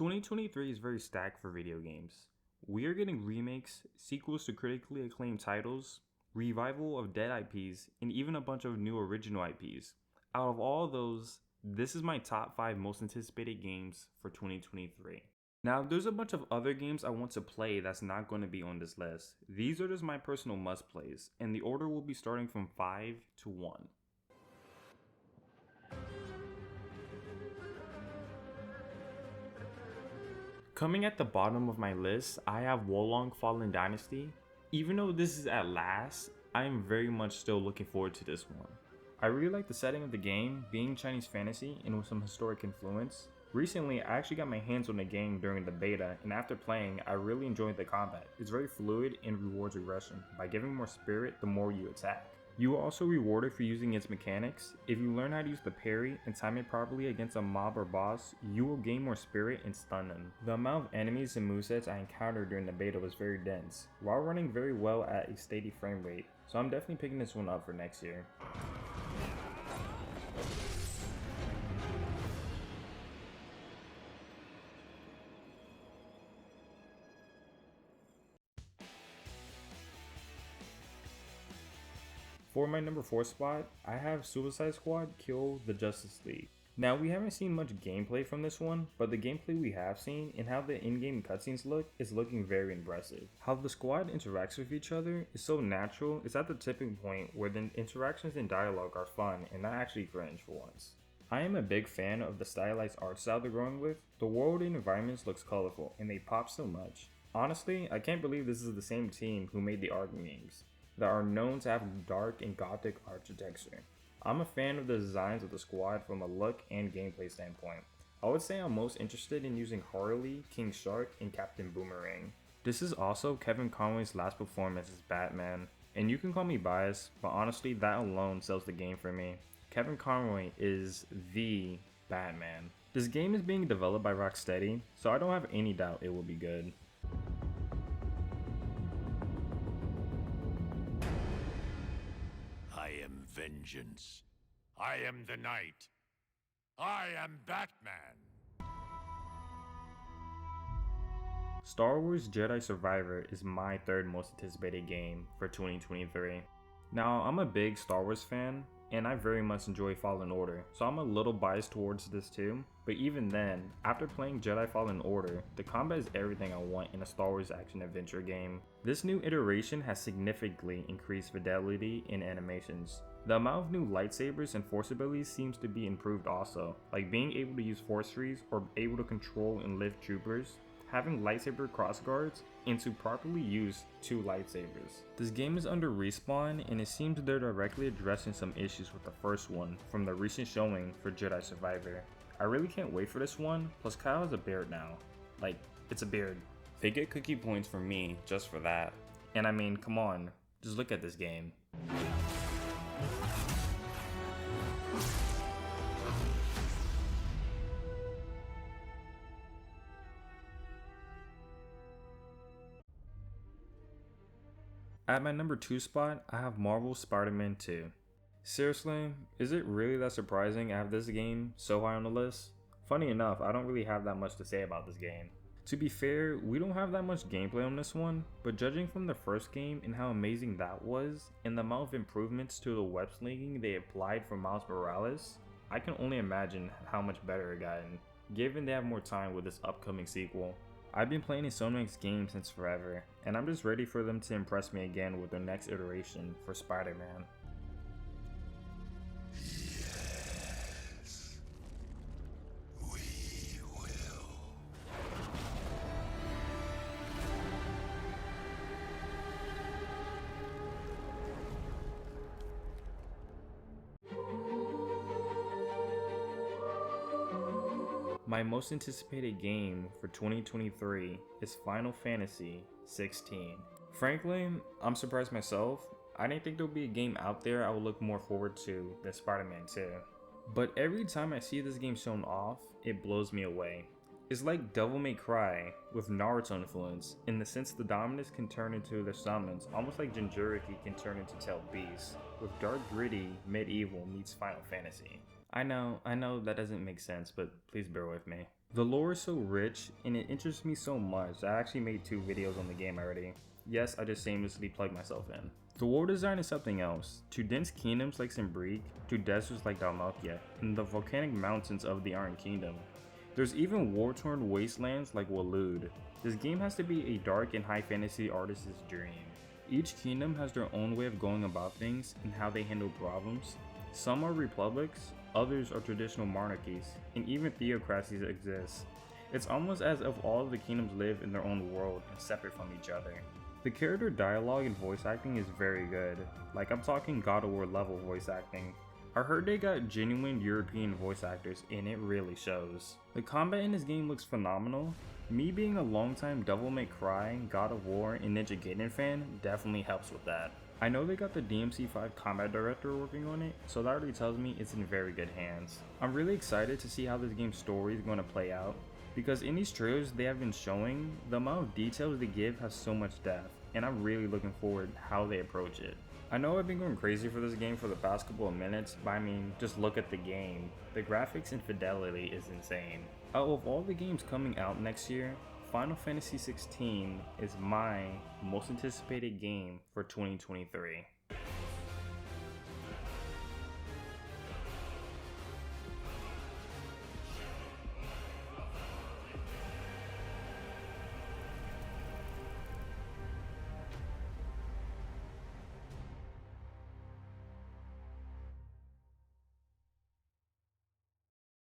2023 is very stacked for video games. We are getting remakes, sequels to critically acclaimed titles, revival of dead IPs, and even a bunch of new original IPs. Out of all those, this is my top 5 most anticipated games for 2023. Now, there's a bunch of other games I want to play that's not going to be on this list. These are just my personal must plays, and the order will be starting from 5 to 1. Coming at the bottom of my list, I have Wolong Fallen Dynasty. Even though this is at last, I am very much still looking forward to this one. I really like the setting of the game, being Chinese fantasy and with some historic influence. Recently, I actually got my hands on the game during the beta, and after playing, I really enjoyed the combat. It's very fluid and rewards aggression. By giving more spirit, the more you attack. You are also rewarded for using its mechanics. If you learn how to use the parry and time it properly against a mob or boss, you will gain more spirit and stun them. The amount of enemies and movesets I encountered during the beta was very dense, while running very well at a steady frame rate, so I'm definitely picking this one up for next year. For my number 4 spot, I have Suicide Squad Kill the Justice League. Now, we haven't seen much gameplay from this one, but the gameplay we have seen and how the in-game cutscenes look is looking very impressive. How the squad interacts with each other is so natural, it's at the tipping point where the interactions and dialogue are fun and not actually cringe for once. I am a big fan of the stylized art style they're going with. The world and environments looks colorful and they pop so much. Honestly, I can't believe this is the same team who made the Arkham games, that are known to have dark and gothic architecture. I'm a fan of the designs of the squad from a look and gameplay standpoint. I would say I'm most interested in using Harley, King Shark, and Captain Boomerang. This is also Kevin Conroy's last performance as Batman, and you can call me biased, but honestly that alone sells the game for me. Kevin Conroy is the Batman. This game is being developed by Rocksteady, so I don't have any doubt it will be good. I am vengeance. I am the night. I am Batman. Star Wars Jedi Survivor is my third most anticipated game for 2023. Now, I'm a big Star Wars fan, and I very much enjoy Fallen Order, so I'm a little biased towards this too. But even then, after playing Jedi Fallen Order, the combat is everything I want in a Star Wars action-adventure game. This new iteration has significantly increased fidelity in animations. The amount of new lightsabers and force abilities seems to be improved also, like being able to use force trees or able to control and lift troopers, having lightsaber crossguards, and to properly use 2 lightsabers. This game is under Respawn, and it seems they're directly addressing some issues with the first one from the recent showing for Jedi Survivor. I really can't wait for this one, plus Kyle has a beard now. Like, it's a beard. They get cookie points from me just for that. And I mean, come on, just look at this game. At my number 2 spot, I have Marvel's Spider-Man 2. Seriously, is it really that surprising I have this game so high on the list? Funny enough, I don't really have that much to say about this game. To be fair, we don't have that much gameplay on this one, but judging from the first game and how amazing that was, and the amount of improvements to the web slinging they applied for Miles Morales, I can only imagine how much better it gotten, given they have more time with this upcoming sequel. I've been playing Insomniac's games since forever, and I'm just ready for them to impress me again with their next iteration for Spider-Man. Yes. We will. My most anticipated game for 2023 is Final Fantasy 16. Frankly, I'm surprised myself. I didn't think there would be a game out there I would look more forward to than Spider-Man 2. But every time I see this game shown off, it blows me away. It's like Devil May Cry with Naruto influence, in the sense the Dominus can turn into their summons, almost like Jinchuriki can turn into Tail Beast, with dark gritty medieval meets Final Fantasy. I know that doesn't make sense, but please bear with me. The lore is so rich and it interests me so much that I actually made 2 videos on the game already. Yes, I just shamelessly plugged myself in. The world design is something else. To dense kingdoms like Simbrique, to deserts like Dalmatia, and the volcanic mountains of the Iron Kingdom. There's even war-torn wastelands like Waloed. This game has to be a dark and high fantasy artist's dream. Each kingdom has their own way of going about things and how they handle problems. Some are republics, others are traditional monarchies, and even theocracies exist. It's almost as if all of the kingdoms live in their own world and separate from each other. The character dialogue and voice acting is very good, like I'm talking God of War level voice acting. I heard they got genuine European voice actors and it really shows. The combat in this game looks phenomenal. Me being a longtime Devil May Cry, God of War, and Ninja Gaiden fan definitely helps with that. I know they got the DMC5 combat director working on it, so that already tells me it's in very good hands. I'm really excited to see how this game's story is going to play out, because in these trailers they have been showing, the amount of details they give has so much depth, and I'm really looking forward to how they approach it. I know I've been going crazy for this game for the past couple of minutes, but I mean, just look at the game. The graphics and fidelity is insane. Out of all the games coming out next year, Final Fantasy XVI is my most anticipated game for 2023.